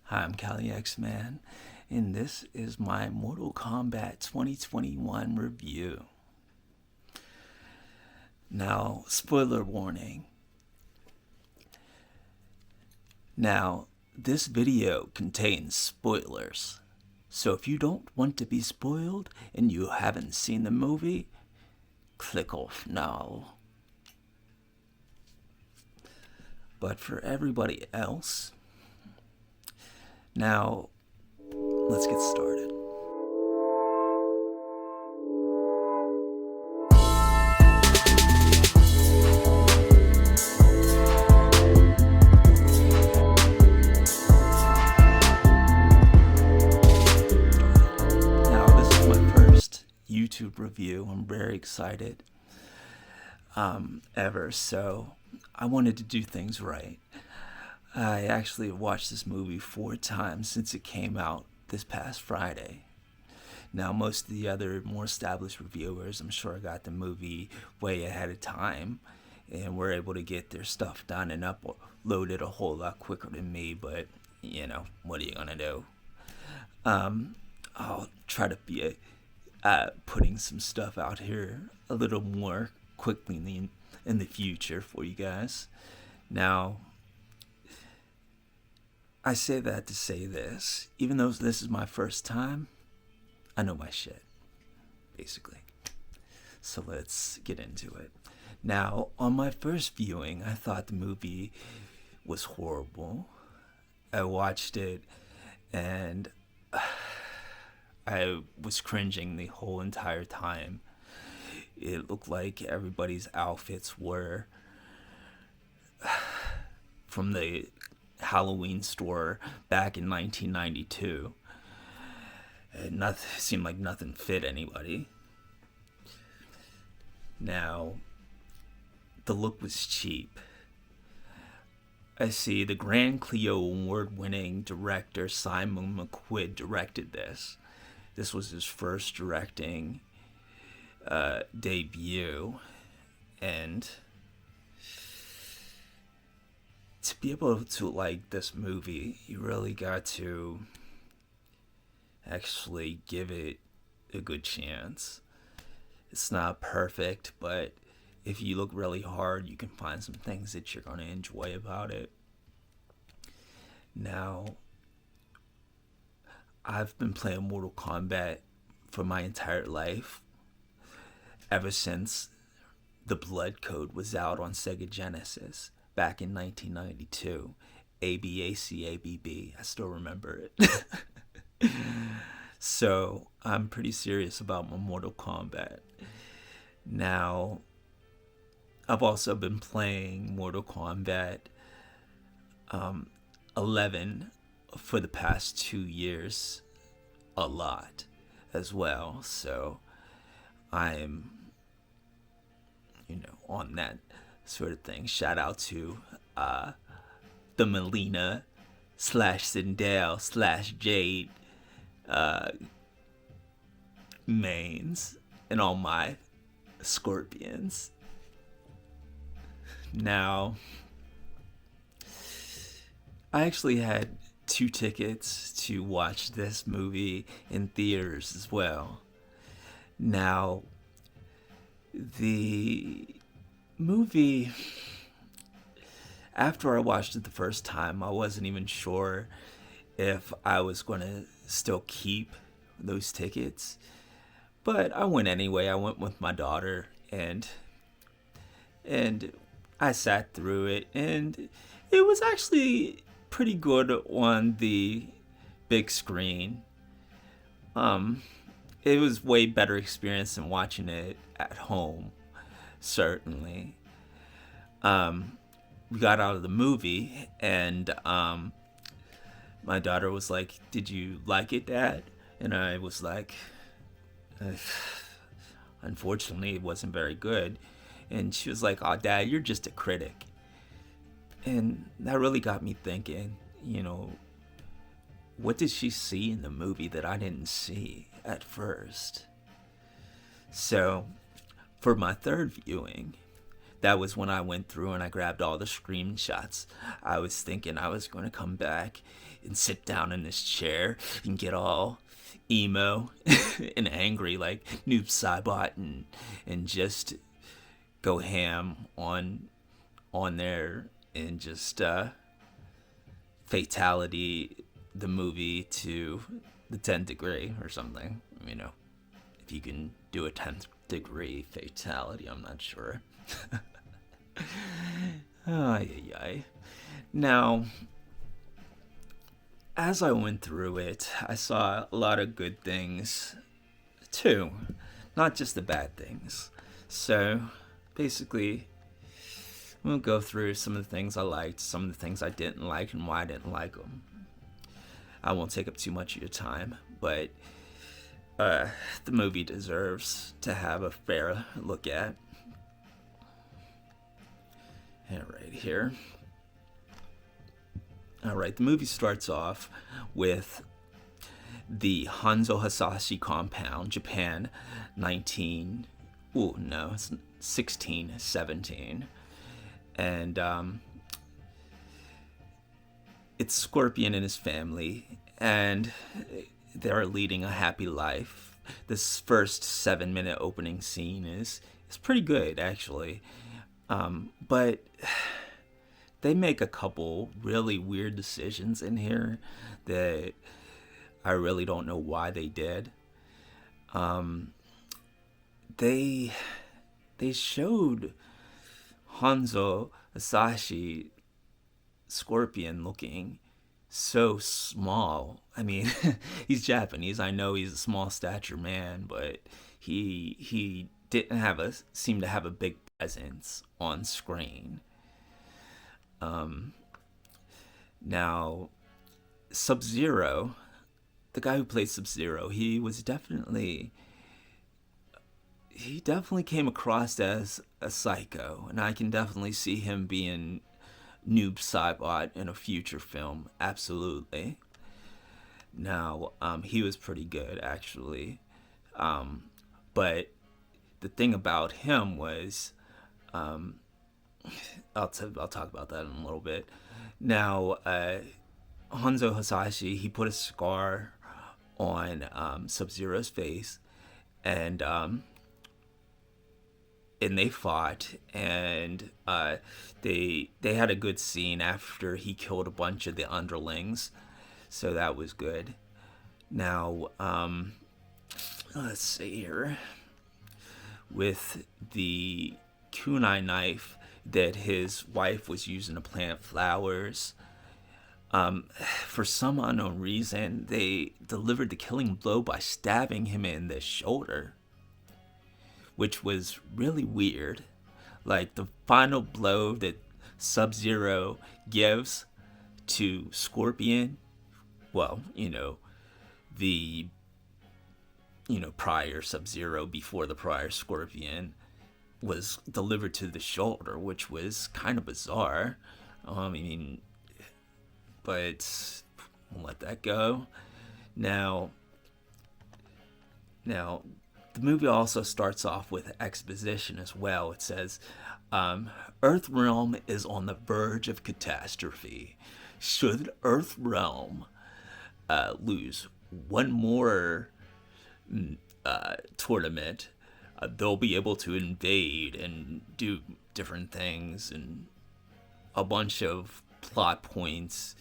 Hi, I'm Cali X-Man, and this is my Mortal Kombat 2021 review. Now, spoiler warning. Now, this video contains spoilers. So if you don't want to be spoiled and you haven't seen the movie, click off now. But for everybody else, now let's get started. YouTube review. I'm very excited ever, so I wanted to do things right. I actually watched this movie 4 times since it came out this past Friday. Now, most of the other more established reviewers, I'm sure, got the movie way ahead of time and were able to get their stuff done and uploaded a whole lot quicker than me, but you know, what are you gonna do? I'll try to be putting some stuff out here a little more quickly in the future for you guys. Now, I say that to say this. Even though this is my first time, I know my shit, basically. So let's get into it. Now, on my first viewing, I thought the movie was horrible. I watched it and I was cringing the whole entire time. It looked like everybody's outfits were from the Halloween store back in 1992. It seemed like nothing fit anybody. Now, the look was cheap. I see the Grand Clio award-winning director Simon McQuid directed this. This was his first directing debut, and to be able to like this movie, you really got to actually give it a good chance. It's not perfect, but if you look really hard, you can find some things that you're going to enjoy about it. Now, I've been playing Mortal Kombat for my entire life, ever since the Blood Code was out on Sega Genesis back in 1992. ABACABB, I still remember it. So I'm pretty serious about my Mortal Kombat. Now, I've also been playing Mortal Kombat 11 for the past 2 years a lot as well, so I'm on that sort of thing. Shout out to the Melina / Sindel / Jade mains and all my scorpions. Now, I actually had 2 tickets to watch this movie in theaters as well. Now, the movie, after I watched it the first time, I wasn't even sure if I was going to still keep those tickets. But I went anyway. I went with my daughter, and I sat through it, and it was actually pretty good on the big screen. It was way better experience than watching it at home, certainly. We got out of the movie, and my daughter was like, "Did you like it, Dad?" And I was like, "Unfortunately, it wasn't very good." And she was like, "Oh, Dad, you're just a critic." And that really got me thinking, what did she see in the movie that I didn't see at first? So, for my third viewing, that was when I went through and I grabbed all the screenshots. I was thinking I was going to come back and sit down in this chair and get all emo and angry like Noob Saibot, and just go ham on there and just fatality the movie to the 10th degree or something. You know, if you can do a 10th degree fatality, I'm not sure. Ay, ay, ay. Now, as I went through it, I saw a lot of good things too, not just the bad things. So basically, we'll go through some of the things I liked, some of the things I didn't like, and why I didn't like them. I won't take up too much of your time, but the movie deserves to have a fair look at. And right here. Alright, the movie starts off with the Hanzo Hasashi compound, Japan, 1617. And it's Scorpion and his family, and they're leading a happy life. This first 7-minute opening scene is pretty good, actually. But they make a couple really weird decisions in here that I really don't know why they did. They showed Hanzo Hasashi, Scorpion, looking so small. I mean, he's Japanese. I know he's a small stature man, but he didn't seem to have a big presence on screen. Now, Sub-Zero, the guy who plays Sub-Zero, he definitely came across as a psycho, and I can definitely see him being Noob Saibot in a future film, absolutely. Now, he was pretty good, actually. But the thing about him was, I'll talk about that in a little bit. Now, Hanzo Hasashi, he put a scar on Sub-Zero's face, and they fought, and they had a good scene after he killed a bunch of the underlings, so that was good. Now, let's see here. With the kunai knife that his wife was using to plant flowers, for some unknown reason, they delivered the killing blow by stabbing him in the shoulder, which was really weird. Like, the final blow that Sub-Zero gives to Scorpion, well, the prior Sub-Zero before the prior Scorpion, was delivered to the shoulder, which was kind of bizarre. But we'll let that go. Now, the movie also starts off with exposition as well. It says, Earthrealm is on the verge of catastrophe. Should Earthrealm lose one more tournament, they'll be able to invade and do different things, and a bunch of plot points,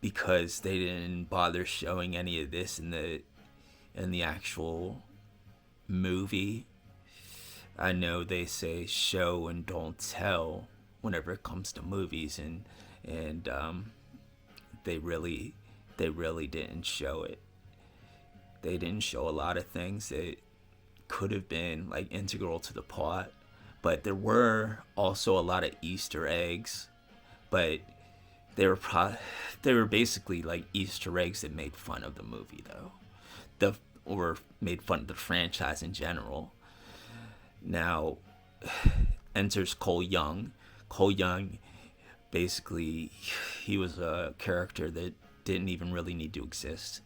because they didn't bother showing any of this in the actual movie. I know they say show and don't tell whenever it comes to movies, and they really didn't show it. They didn't show a lot of things that could have been like integral to the plot, but there were also a lot of Easter eggs, but they were basically like Easter eggs that made fun of the movie, though, or made fun of the franchise in general. Now, enters Cole Young. Cole Young, basically, he was a character that didn't even really need to exist.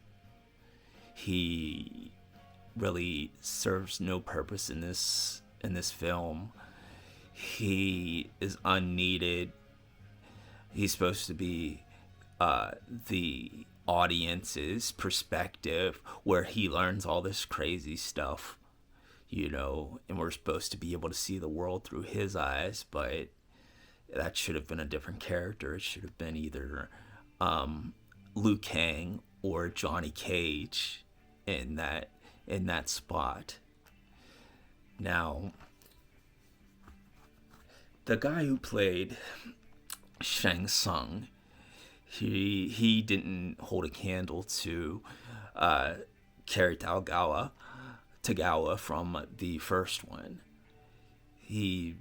He really serves no purpose in this film. he is unneeded. He's supposed to be the audience's perspective, where he learns all this crazy stuff, and we're supposed to be able to see the world through his eyes, but that should have been a different character. It should have been either Liu Kang or Johnny Cage in that spot. Now, the guy who played Shang Tsung, he didn't hold a candle to Cary Tagawa from the first one. He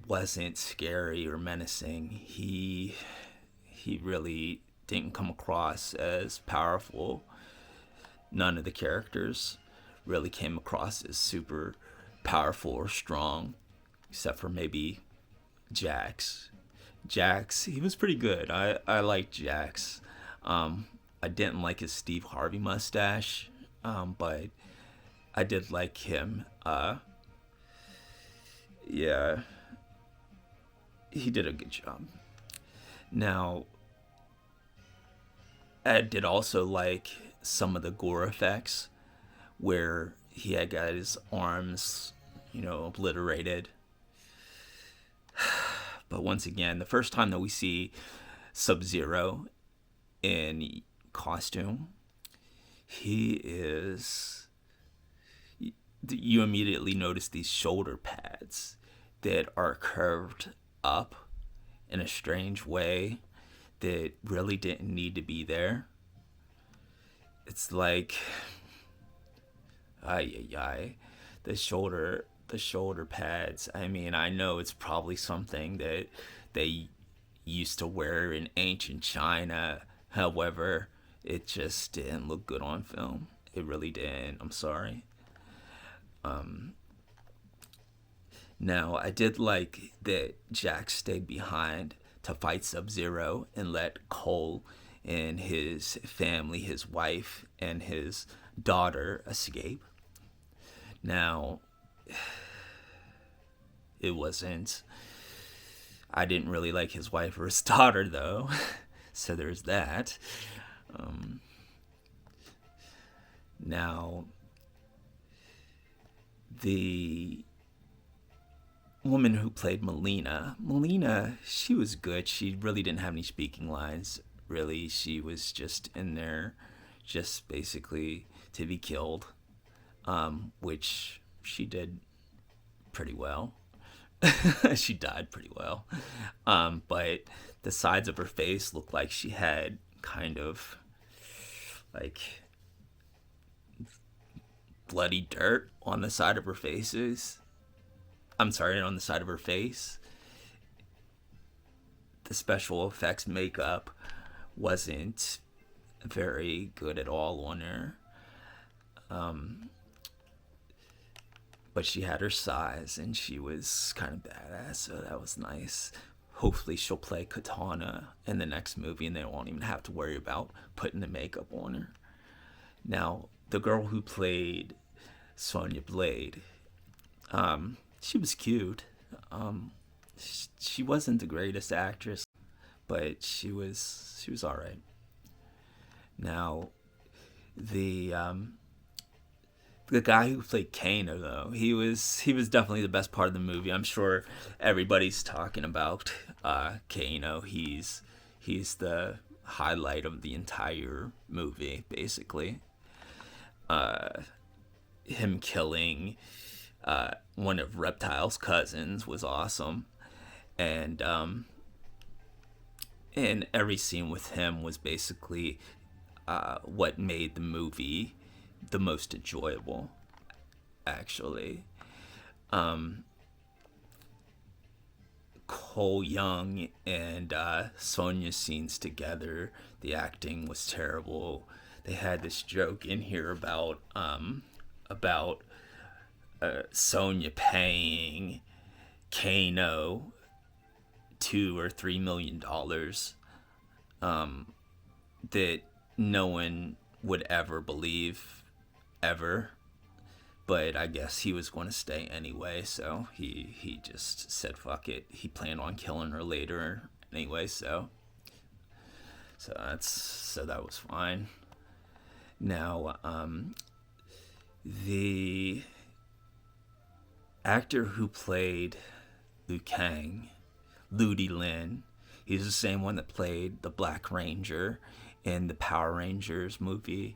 wasn't scary or menacing. He really didn't come across as powerful. None of the characters really came across as super powerful or strong, except for maybe Jax. Jax, he was pretty good. I liked Jax. I didn't like his Steve Harvey mustache, but I did like him. Yeah, he did a good job. Now, I did also like some of the gore effects where he had got his arms, obliterated. But once again, the first time that we see Sub-Zero in costume, you immediately notice these shoulder pads that are curved up in a strange way that really didn't need to be there. It's like, the shoulder pads. I mean, I know it's probably something that they used to wear in ancient China. However, it just didn't look good on film. It really didn't. I'm sorry. Now, I did like that Jax stayed behind to fight Sub-Zero and let Cole and his family, his wife and his daughter, escape. Now, I didn't really like his wife or his daughter, though. So there's that. Now, the woman who played Melina, she was good. She really didn't have any speaking lines. Really, she was just in there just basically to be killed, which she did pretty well. She died pretty well. But the sides of her face looked like she had kind of like bloody dirt on the side of her faces. I'm sorry, on the side of her face. The special effects makeup wasn't very good at all on her. But she had her size and she was kind of badass, so that was nice. Hopefully she'll play Katana in the next movie and they won't even have to worry about putting the makeup on her. Now, the girl who played Sonya Blade, she was cute. She wasn't the greatest actress, but she was all right. Now, the guy who played Kano, though, he was definitely the best part of the movie. I'm sure everybody's talking about Kano. He's the highlight of the entire movie, basically. Him killing one of Reptile's cousins was awesome, and every scene with him was basically what made the movie the most enjoyable, actually. Cole Young and Sonya's scenes together, the acting was terrible. They had this joke in here about Sonya paying Kano $2 or $3 million that no one would ever believe, ever. but I guess he was going to stay anyway, so he just said fuck it. He planned on killing her later anyway, so that was fine. Now, the actor who played Liu Kang, Ludi Lin, he's the same one that played the Black Ranger in the Power Rangers movie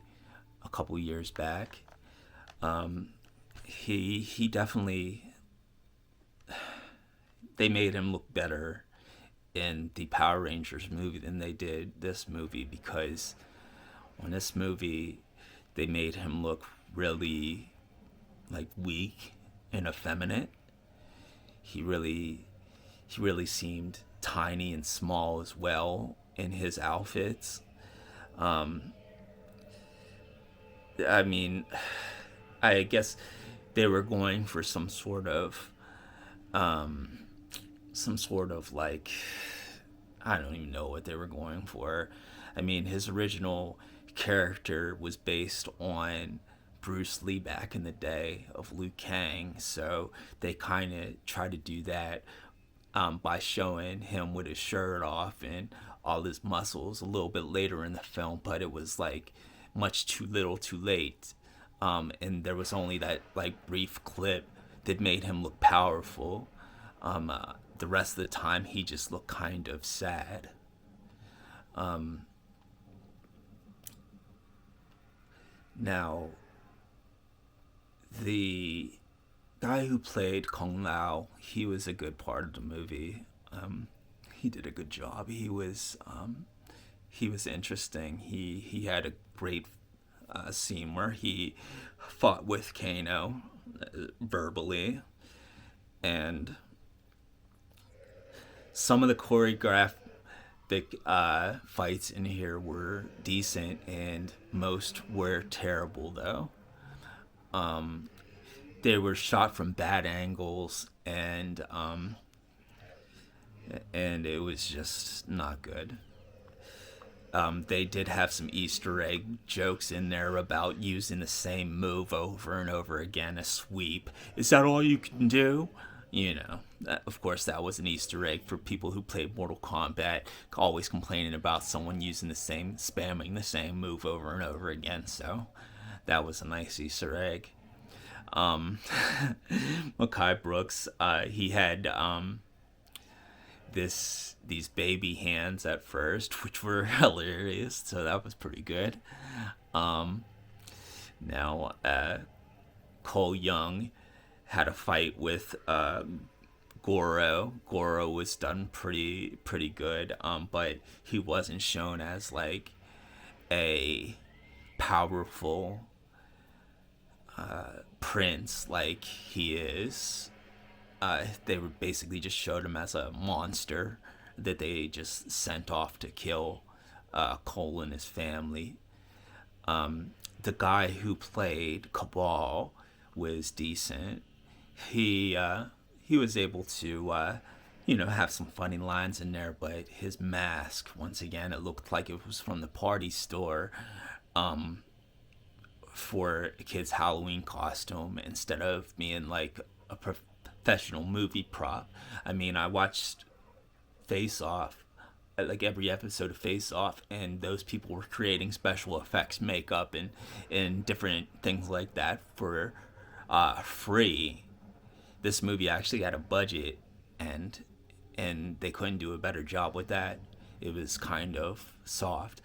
a couple years back. He definitely, they made him look better in the Power Rangers movie than they did this movie, because on this movie they made him look really like weak and effeminate. He really seemed tiny and small as well in his outfits. I mean, I guess they were going for some sort of like, I don't even know what they were going for. I mean, his original character was based on Bruce Lee back in the day of Liu Kang, so they kind of tried to do that by showing him with his shirt off and all his muscles a little bit later in the film, but it was like much too little too late. And there was only that like brief clip that made him look powerful. The rest of the time he just looked kind of sad. Now, the guy who played Kung Lao, he was a good part of the movie. He did a good job. He was interesting. He had a great scene where he fought with Kano verbally, and some of the choreographed fights in here were decent, and most were terrible though. They were shot from bad angles, and it was just not good. They did have some Easter egg jokes in there about using the same move over and over again, a sweep. Is that all you can do? Of course, that was an Easter egg for people who played Mortal Kombat, always complaining about someone spamming the same move over and over again. So that was a nice Easter egg. Makai Brooks, he had these baby hands at first, which were hilarious, so that was pretty good. Now, Cole Young had a fight with Goro. Goro was done pretty good, but he wasn't shown as like a powerful prince like he is. They were basically just showed him as a monster that they just sent off to kill Cole and his family. The guy who played Cabal was decent. He was able to have some funny lines in there, but his mask, once again, it looked like it was from the party store for a kid's Halloween costume instead of being like a professional movie prop. I mean, I watched Face Off, like every episode of Face Off, and those people were creating special effects, makeup, and different things like that for free. This movie actually had a budget, and they couldn't do a better job with that. It was kind of soft.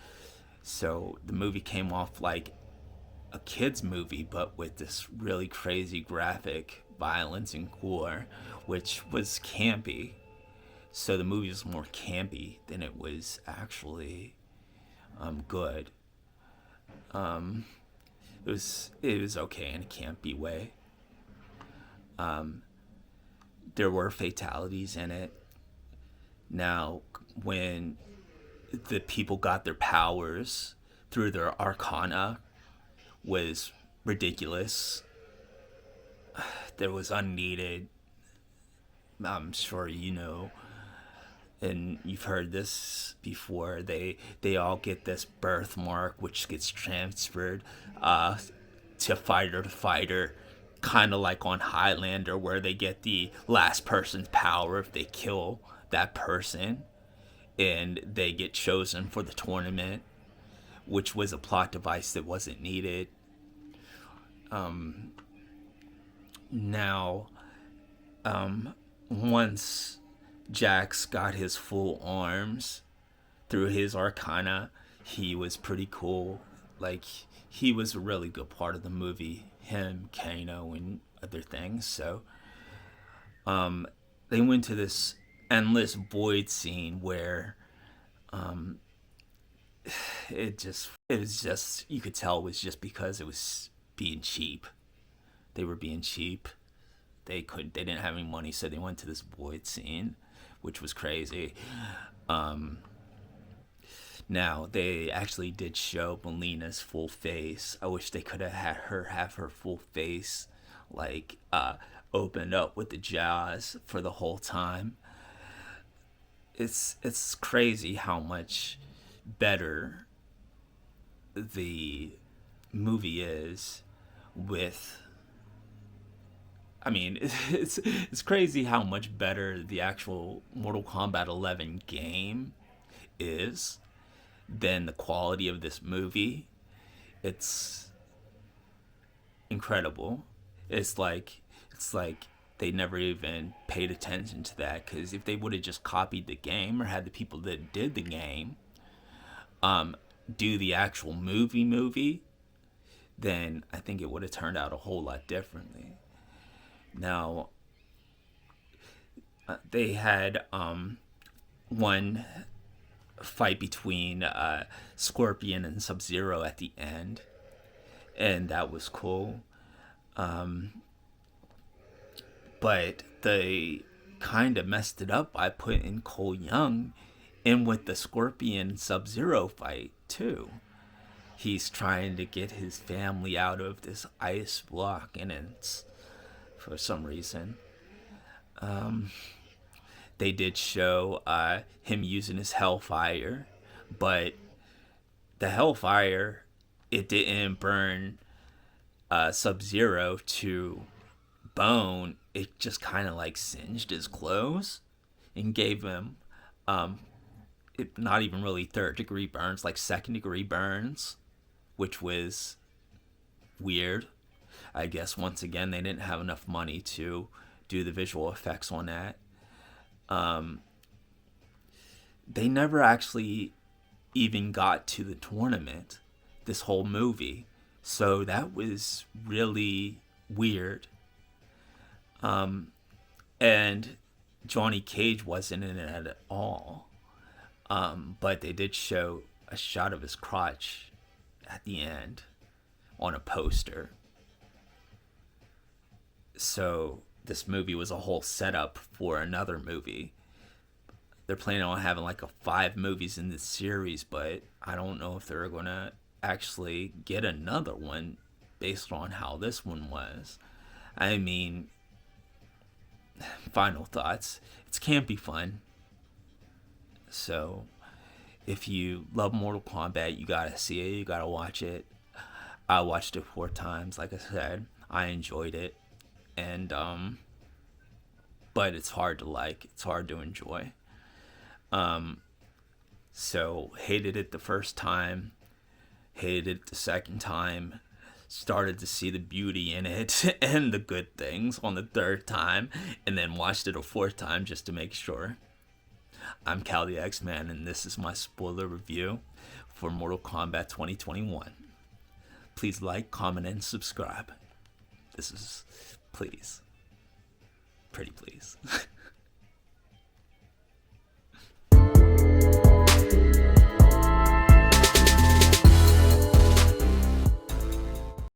So the movie came off like a kid's movie, but with this really crazy graphic violence and gore, which was campy. So the movie was more campy than it was actually good. It was okay in a campy way. There were fatalities in it. Now, when the people got their powers through their arcana, was ridiculous. There was unneeded. I'm sure and you've heard this before. They all get this birthmark, which gets transferred to fighter to fighter, kind of like on Highlander, where they get the last person's power if they kill that person, and they get chosen for the tournament, which was a plot device that wasn't needed. Now, once Jax got his full arms through his Arcana, he was pretty cool. Like, he was a really good part of the movie. Him, Kano, and other things. So, they went to this endless void scene where, it was just, you could tell it was just because it was being cheap. They were being cheap. They didn't have any money, so they went to this void scene, which was crazy. Now, they actually did show Melina's full face. I wish they could have had her have her full face, like, opened up with the jaws for the whole time. It's crazy how much better the movie is with... I mean, it's crazy how much better the actual Mortal Kombat 11 game is than the quality of this movie. It's incredible. It's like they never even paid attention to that, because if they would have just copied the game, or had the people that did the game do the actual movie, then I think it would have turned out a whole lot differently. Now, they had one fight between Scorpion and Sub-Zero at the end, and that was cool. But they kind of messed it up by putting Cole Young in with the Scorpion Sub-Zero fight too. He's trying to get his family out of this ice block, and it's, for some reason, they did show him using his Hellfire, but the Hellfire, it didn't burn Sub-Zero to bone. It just kind of like singed his clothes and gave him not even really third degree burns, like second degree burns, which was weird. I guess once again they didn't have enough money to do the visual effects on that. They never actually even got to the tournament, this whole movie, so that was really weird. And Johnny Cage wasn't in it at all, but they did show a shot of his crotch at the end on a poster. So this movie was a whole setup for another movie. They're planning on having like 5 movies in this series, but I don't know if they're gonna actually get another one based on how this one was. I mean, final thoughts. It can't be fun. So if you love Mortal Kombat, you gotta see it. You gotta watch it. I watched it 4 times. Like I said, I enjoyed it, and but it's hard to like. It's hard to enjoy. So hated it the first time, hated it the second time, started to see the beauty in it and the good things on the third time, and then watched it a 4th time just to make sure. I'm Cal the X-Man, and this is my spoiler review for Mortal Kombat 2021. Please like, comment, and subscribe. This is, please, pretty please.